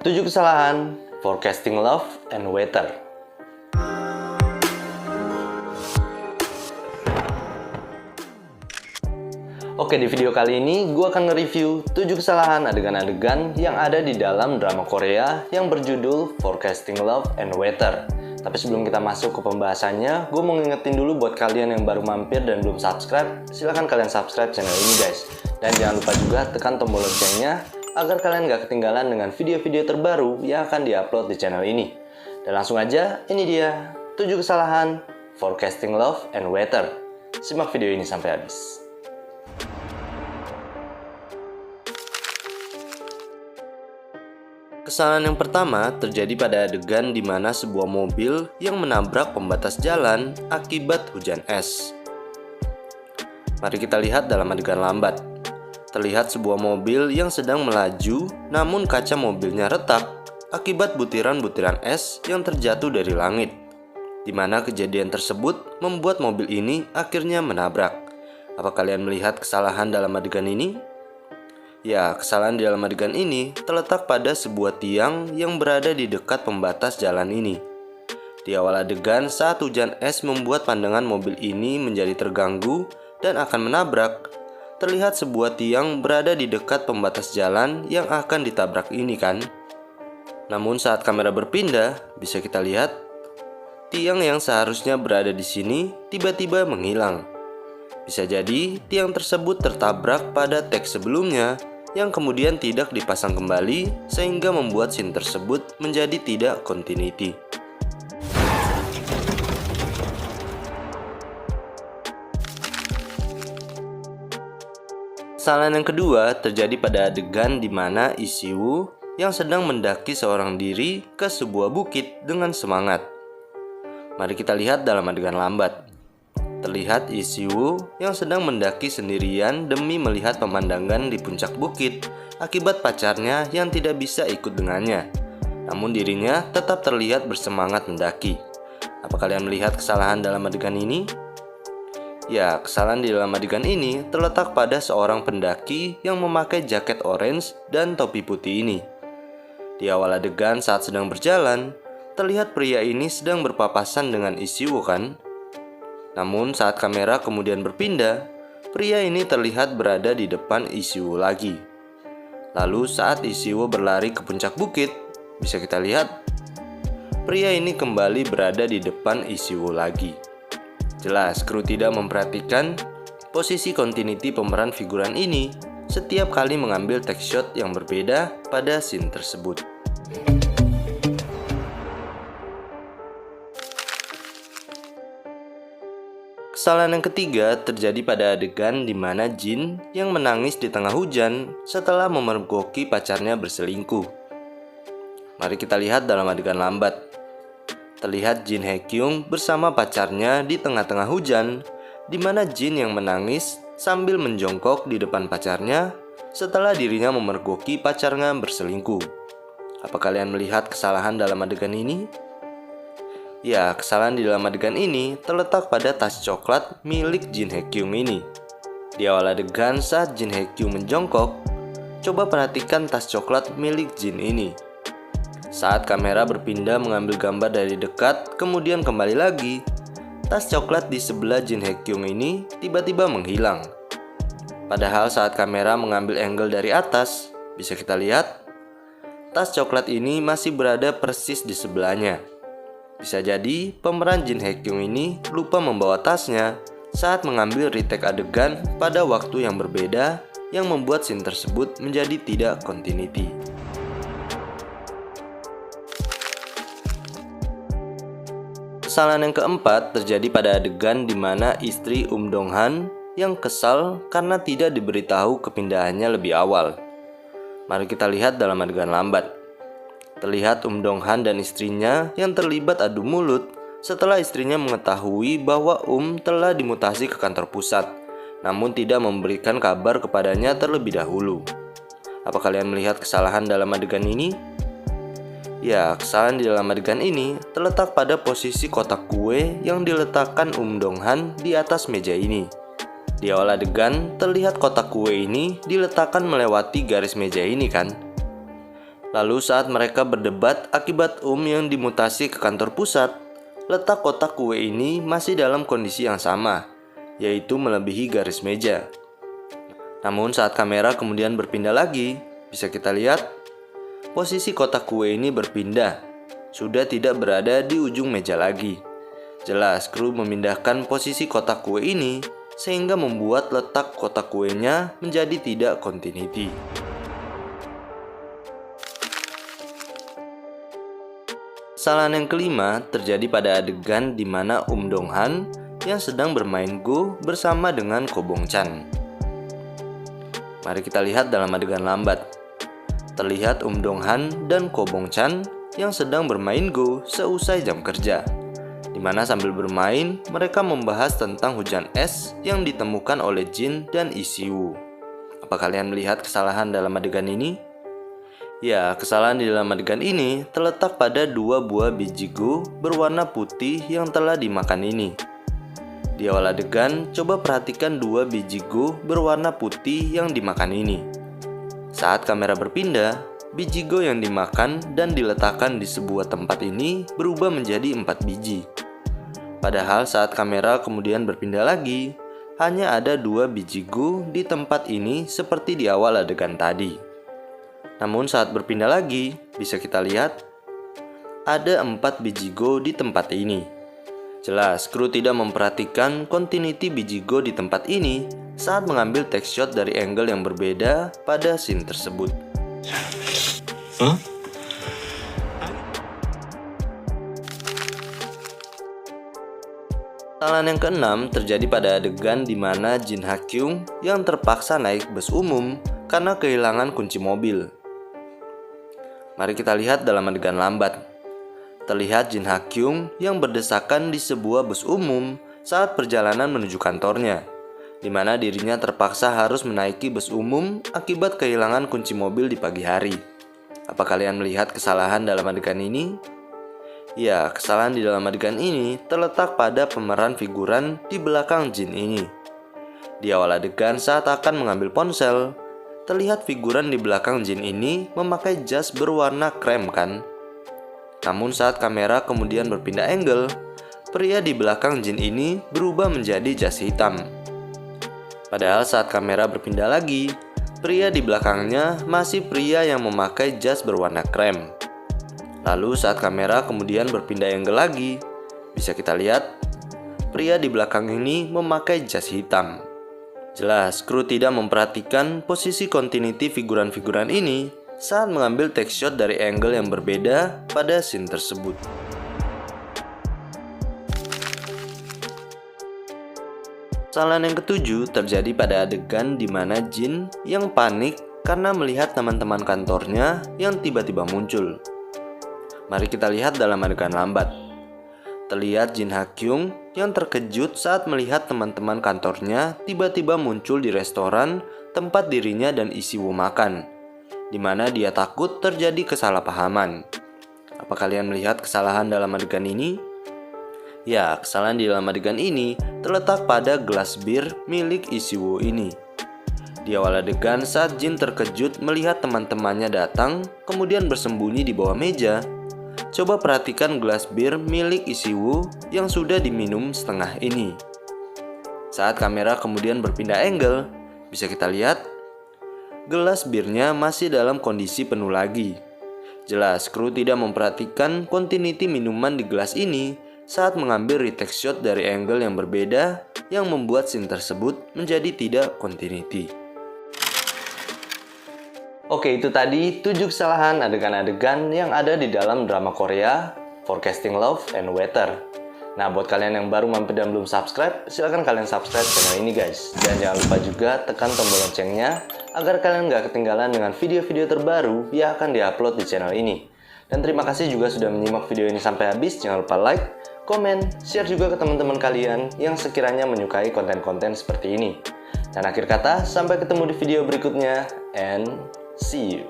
7 kesalahan forecasting love and weather. Oke, di video kali ini gue akan nge-review 7 kesalahan adegan-adegan yang ada di dalam drama Korea yang berjudul Forecasting Love and Weather. Tapi sebelum kita masuk ke pembahasannya, gue mau ngingetin dulu buat kalian yang baru mampir dan belum subscribe, silahkan kalian subscribe channel ini guys. Dan jangan lupa juga tekan tombol loncengnya agar kalian gak ketinggalan dengan video-video terbaru yang akan diupload di channel ini. Dan langsung aja, ini dia 7 kesalahan forecasting love and weather. Simak video ini sampai habis. Kesalahan yang pertama terjadi pada adegan di mana sebuah mobil yang menabrak pembatas jalan akibat hujan es. Mari kita lihat dalam adegan lambat. Terlihat sebuah mobil yang sedang melaju, namun kaca mobilnya retak akibat butiran-butiran es yang terjatuh dari langit, di mana kejadian tersebut membuat mobil ini akhirnya menabrak. Apa kalian melihat kesalahan dalam adegan ini? Ya, kesalahan di dalam adegan ini terletak pada sebuah tiang yang berada di dekat pembatas jalan ini. Di awal adegan, saat hujan es membuat pandangan mobil ini menjadi terganggu dan akan menabrak, terlihat sebuah tiang berada di dekat pembatas jalan yang akan ditabrak ini kan. Namun saat kamera berpindah, bisa kita lihat tiang yang seharusnya berada di sini tiba-tiba menghilang. Bisa jadi tiang tersebut tertabrak pada teks sebelumnya yang kemudian tidak dipasang kembali sehingga membuat scene tersebut menjadi tidak continuity. Kesalahan yang kedua terjadi pada adegan di mana Lee Si-woo yang sedang mendaki seorang diri ke sebuah bukit dengan semangat. Mari kita lihat dalam adegan lambat. Terlihat Lee Si-woo yang sedang mendaki sendirian demi melihat pemandangan di puncak bukit akibat pacarnya yang tidak bisa ikut dengannya. Namun dirinya tetap terlihat bersemangat mendaki. Apa kalian melihat kesalahan dalam adegan ini? Ya, kesalahan di dalam adegan ini terletak pada seorang pendaki yang memakai jaket orange dan topi putih ini. Di awal adegan saat sedang berjalan, terlihat pria ini sedang berpapasan dengan Lee Si-woo kan? Namun saat kamera kemudian berpindah, pria ini terlihat berada di depan Lee Si-woo lagi. Lalu saat Lee Si-woo berlari ke puncak bukit, bisa kita lihat pria ini kembali berada di depan Lee Si-woo lagi. Jelas, kru tidak memperhatikan posisi continuity pemeran figuran ini setiap kali mengambil take shot yang berbeda pada scene tersebut. Kesalahan yang ketiga terjadi pada adegan di mana Jin yang menangis di tengah hujan setelah memergoki pacarnya berselingkuh. Mari kita lihat dalam adegan lambat. Terlihat Jin Hae-kyung bersama pacarnya di tengah-tengah hujan, di mana Jin yang menangis sambil menjongkok di depan pacarnya setelah dirinya memergoki pacarnya berselingkuh. Apa kalian melihat kesalahan dalam adegan ini? Ya, kesalahan di dalam adegan ini terletak pada tas coklat milik Jin Hae-kyung ini. Di awal adegan saat Jin Hae-kyung menjongkok, coba perhatikan tas coklat milik Jin ini. Saat kamera berpindah mengambil gambar dari dekat, kemudian kembali lagi, tas coklat di sebelah Jin Hae-kyung ini tiba-tiba menghilang. Padahal saat kamera mengambil angle dari atas, bisa kita lihat, tas coklat ini masih berada persis di sebelahnya. Bisa jadi pemeran Jin Hae-kyung ini lupa membawa tasnya saat mengambil retake adegan pada waktu yang berbeda yang membuat scene tersebut menjadi tidak continuity. Kesalahan yang keempat terjadi pada adegan di mana istri Dong-han yang kesal karena tidak diberitahu kepindahannya lebih awal. Mari kita lihat dalam adegan lambat. Terlihat Dong-han dan istrinya yang terlibat adu mulut setelah istrinya mengetahui bahwa telah dimutasi ke kantor pusat, namun tidak memberikan kabar kepadanya terlebih dahulu. Apa kalian melihat kesalahan dalam adegan ini? Ya, kesalahan di dalam adegan ini terletak pada posisi kotak kue yang diletakkan Dong-han di atas meja ini. Di awal adegan, terlihat kotak kue ini diletakkan melewati garis meja ini kan. Lalu saat mereka berdebat akibat yang dimutasi ke kantor pusat, letak kotak kue ini masih dalam kondisi yang sama, yaitu melebihi garis meja. Namun saat kamera kemudian berpindah lagi, bisa kita lihat posisi kotak kue ini berpindah, sudah tidak berada di ujung meja lagi. Jelas kru memindahkan posisi kotak kue ini sehingga membuat letak kotak kuenya menjadi tidak continuity. Kesalahan yang kelima terjadi pada adegan di mana Dong-han yang sedang bermain Go bersama dengan Ko Bong-chan. Mari kita lihat dalam adegan lambat. Terlihat Dong-han dan Ko Bong-chan yang sedang bermain Go seusai jam kerja, di mana sambil bermain mereka membahas tentang hujan es yang ditemukan oleh Jin dan Lee Si-woo. Apa kalian melihat kesalahan dalam adegan ini? Ya, kesalahan di dalam adegan ini terletak pada 2 buah biji Go berwarna putih yang telah dimakan ini. Di awal adegan, coba perhatikan 2 biji Go berwarna putih yang dimakan ini. Saat kamera berpindah, biji Go yang dimakan dan diletakkan di sebuah tempat ini berubah menjadi 4 biji. Padahal saat kamera kemudian berpindah lagi, hanya ada 2 biji Go di tempat ini seperti di awal adegan tadi. Namun saat berpindah lagi, bisa kita lihat ada 4 biji Go di tempat ini. Jelas, kru tidak memperhatikan continuity biji Go di tempat ini saat mengambil take shot dari angle yang berbeda pada scene tersebut. Kesalahan yang keenam terjadi pada adegan di mana Jin Ha-kyung yang terpaksa naik bus umum karena kehilangan kunci mobil. Mari kita lihat dalam adegan lambat. Terlihat Jin Ha-kyung yang berdesakan di sebuah bus umum saat perjalanan menuju kantornya, di mana dirinya terpaksa harus menaiki bus umum akibat kehilangan kunci mobil di pagi hari. Apa kalian melihat kesalahan dalam adegan ini? Ya, kesalahan di dalam adegan ini terletak pada pemeran figuran di belakang Jin ini. Di awal adegan saat akan mengambil ponsel, terlihat figuran di belakang Jin ini memakai jas berwarna krem kan? Namun saat kamera kemudian berpindah angle, pria di belakang Jin ini berubah menjadi jas hitam. Padahal saat kamera berpindah lagi, pria di belakangnya masih pria yang memakai jas berwarna krem. Lalu saat kamera kemudian berpindah angle lagi, bisa kita lihat pria di belakang ini memakai jas hitam. Jelas, kru tidak memperhatikan posisi continuity figuran-figuran ini saat mengambil take shot dari angle yang berbeda pada scene tersebut. Kesalahan yang ketujuh terjadi pada adegan di mana Jin yang panik karena melihat teman-teman kantornya yang tiba-tiba muncul. Mari kita lihat dalam adegan lambat. Terlihat Jin Ha-kyung yang terkejut saat melihat teman-teman kantornya tiba-tiba muncul di restoran tempat dirinya dan Lee Si-woo makan, di mana dia takut terjadi kesalahpahaman. Apa kalian melihat kesalahan dalam adegan ini? Ya, kesalahan di dalam adegan ini terletak pada gelas bir milik Lee Si-woo ini. Di awal adegan saat Jin terkejut melihat teman-temannya datang, kemudian bersembunyi di bawah meja, coba perhatikan gelas bir milik Lee Si-woo yang sudah diminum setengah ini. Saat kamera kemudian berpindah angle, bisa kita lihat gelas birnya masih dalam kondisi penuh lagi. Jelas, kru tidak memperhatikan continuity minuman di gelas ini saat mengambil retake shot dari angle yang berbeda yang membuat scene tersebut menjadi tidak continuity. Oke, itu tadi 7 kesalahan adegan-adegan yang ada di dalam drama Korea Forecasting Love and Weather. Nah, buat kalian yang baru mampir dan belum subscribe, silahkan kalian subscribe channel ini guys. Dan jangan lupa juga tekan tombol loncengnya agar kalian gak ketinggalan dengan video-video terbaru yang akan diupload di channel ini. Dan terima kasih juga sudah menyimak video ini sampai habis. Jangan lupa like, komen, share juga ke teman-teman kalian yang sekiranya menyukai konten-konten seperti ini. Dan akhir kata, sampai ketemu di video berikutnya and see you.